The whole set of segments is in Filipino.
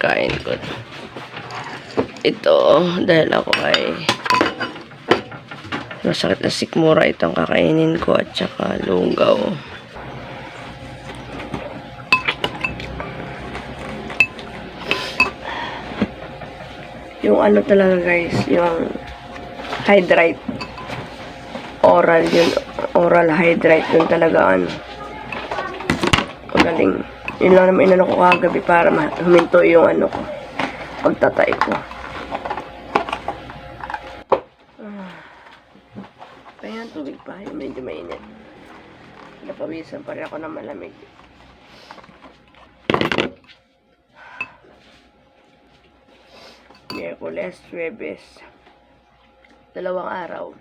pagkain ko. Ito, dahil ako ay masakit na sikmura, itong kakainin ko at saka lugaw. Yung ano talaga guys, yung hydrate. Oral yun. Oral hydrate yun talaga ano. Magaling. Yun lang naman inano ko kagabi para huminto yung ano ko. Pagtatay ko. Kaya ang tubig pa. Yung medyo mainit. Napawisan pa rin ako ng malamig. Miyerkules, Huwebes. 2 araw.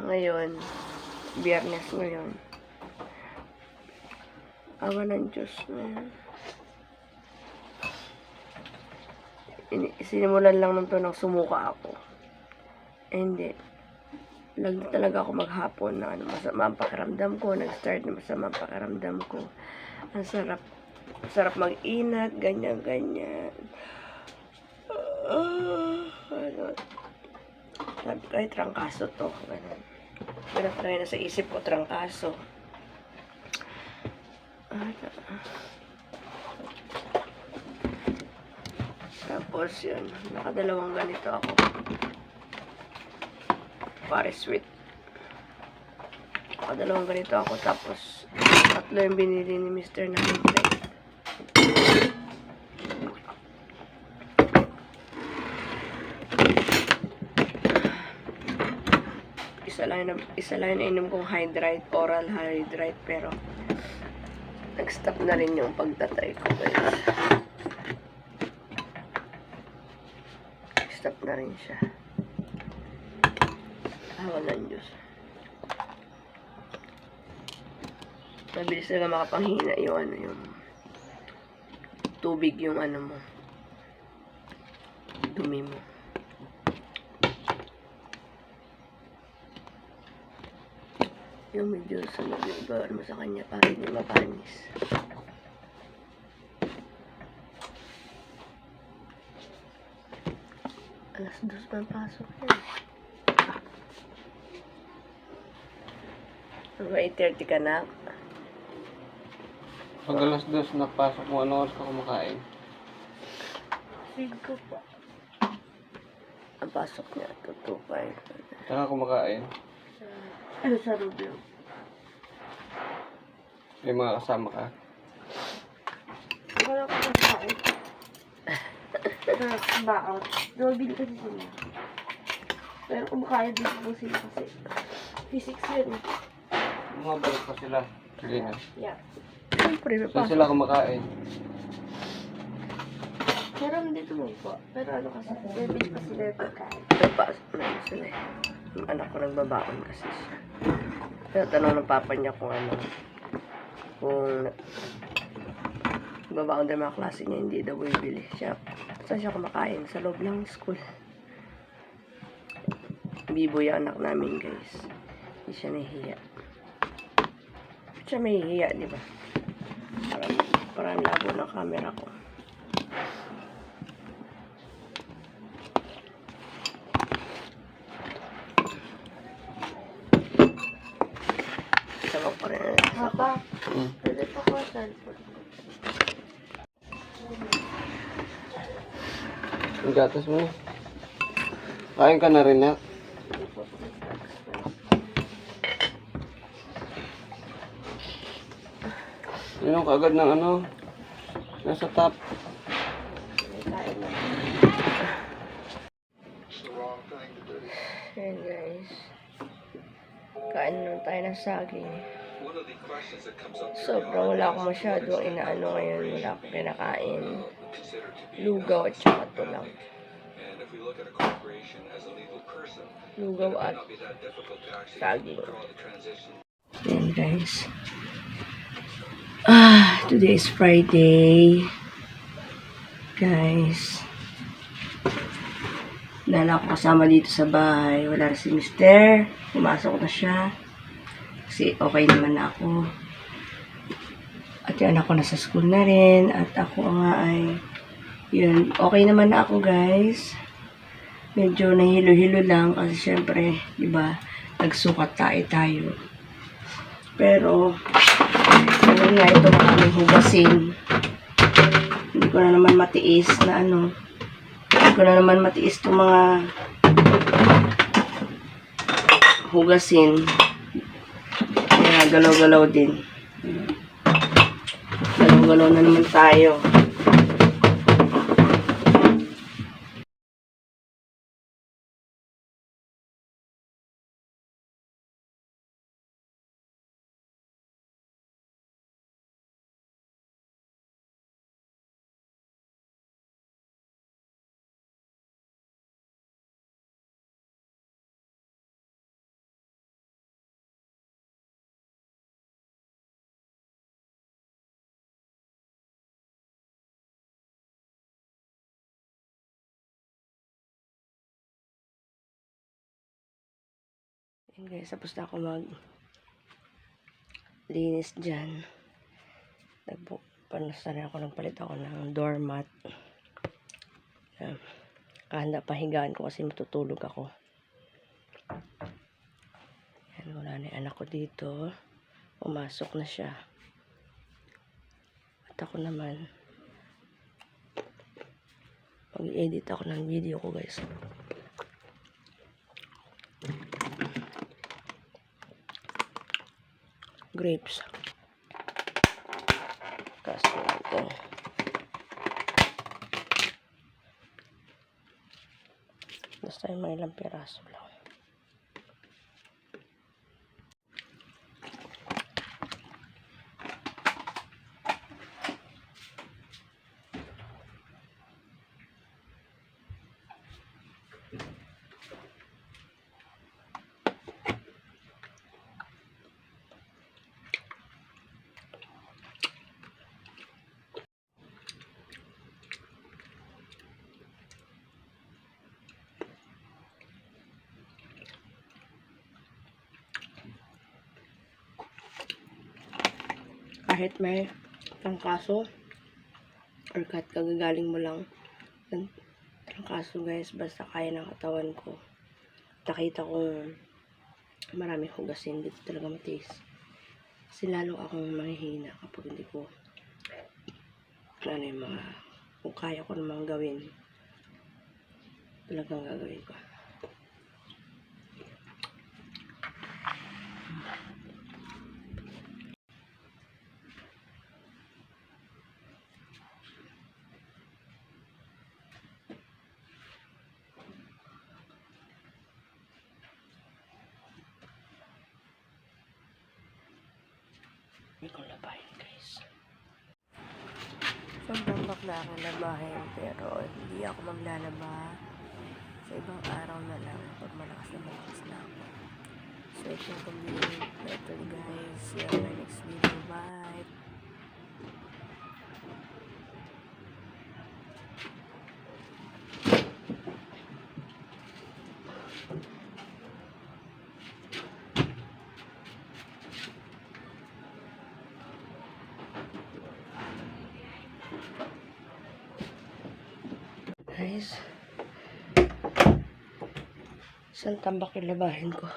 Ngayon, Biyernes ngayon. Awa ng Diyos na. Sinimulan lang nung to nang sumuka ako. Hindi. Lagi talaga ako maghapon na ano, masama ang pakiramdam ko. Nag-start na masama ang pakiramdam ko. Ang sarap. Sarap mag-inat, ganyan-ganyan. Ano, sabi ko, ay, trangkaso to. Ganun. Pinapalagay na sa isip ko, trangkaso. Tapos, yun. Nakadalawang ganito ako. Pare sweet. Nakadalawang ganito ako. Tapos, 3 yung binili ni Mr. na hydrate. Isa lang na inom kong hydrate, oral hydrate, pero nag-stop na rin yung pagtatay ko, guys. Stop na rin siya. Awa ng Diyos. Mabilis na makapanghina yung ano, yung tubig, yung ano mo, dumi mo. Yung medyo sunod yung bawal mo sa kanya para hindi mapanis. Alas 2 pa ang pasok yan. Hanggang 8:30 ka na. Pag alas 2 napasok mo, ano oras ka kumakain? 5 pa. Ang pasok niya, 2:05. Saan ka kumakain? Ano sa Rubio? May mga kasama ka? Wala ko kumakain. Baon. Dobin kasi sila. Pero kumakain din po sila kasi physics yun. Mga balik pa sila. Sige na. Yeah. Siyempre, may Saan pasok. sila kumakain? Pero hindi tuloy po. Pero ano kasi, dobin pa sila yung pagkain. May pasok na yun sila eh. Yung anak ko nagbabaon kasi siya. Kaya tanong ng papa niya kung ano, kung babaon din mga klase niya, hindi daw bibili siya. Saan siya kumakain? Sa loob ng school. Bibo yung anak namin, guys. Hindi siya nahihiya. Siya may hiya, di ba? Parang labo ng camera ko. Sama pa rin. Papa, pwede pa ko sa cellphone. Ang gatas mo. Kain ka na rin na. Yun ang kaagad ng ano. Nasa top. Ayan guys. Kain naman tayo ng saging. Sobrang wala akong masyado inaano ngayon. Wala akong kinakain. Lugaw at saka tulang. Lugaw at saging. Ayan guys. Today is Friday. Guys. Wala ako kasama dito sa bahay. Wala si Mister. Pumasok na siya. Kasi okay naman na ako. At yung anak ko nasa school na rin. At ako nga ay, yun, okay naman na ako guys. Medyo nahilo-hilo lang kasi syempre, di ba, nagsukat tayo. Pero, ano nga ito, maraming hugasin. Hindi ko na naman matiis na ano. Hindi ko na naman matiis itong mga hugasin. Kaya galaw-galaw din. Galaw-galaw na naman tayo. Ayan guys, tapos na ako linis dyan. Nagpalit ako ng doormat. Kahanda pahigaan ko kasi matutulog ako. Ayan, wala na yung anak ko dito. Pumasok na siya. At ako naman, mag-edit ako ng video ko guys. Grapes. Kaso ito. Basta yung mga ilang piraso lang. Kahit may trangkaso or kahit kagagaling mo lang ng trangkaso guys, basta kaya ng katawan ko. Nakita kong maraming hugasin, dito talaga matiis. Kasi lalo akong mahihina kapag hindi ko ano yung mga, kung kaya ko namang gawin, talagang gagawin ko. Hindi ko labahin guys. Sobrang bakla akong labahin pero hindi ako maglalaba. Sa ibang araw na lang pag malakas na ako. So ito yung video ito guys. See you on my next video. Bye! Guys, isang tambak yung labahin ko.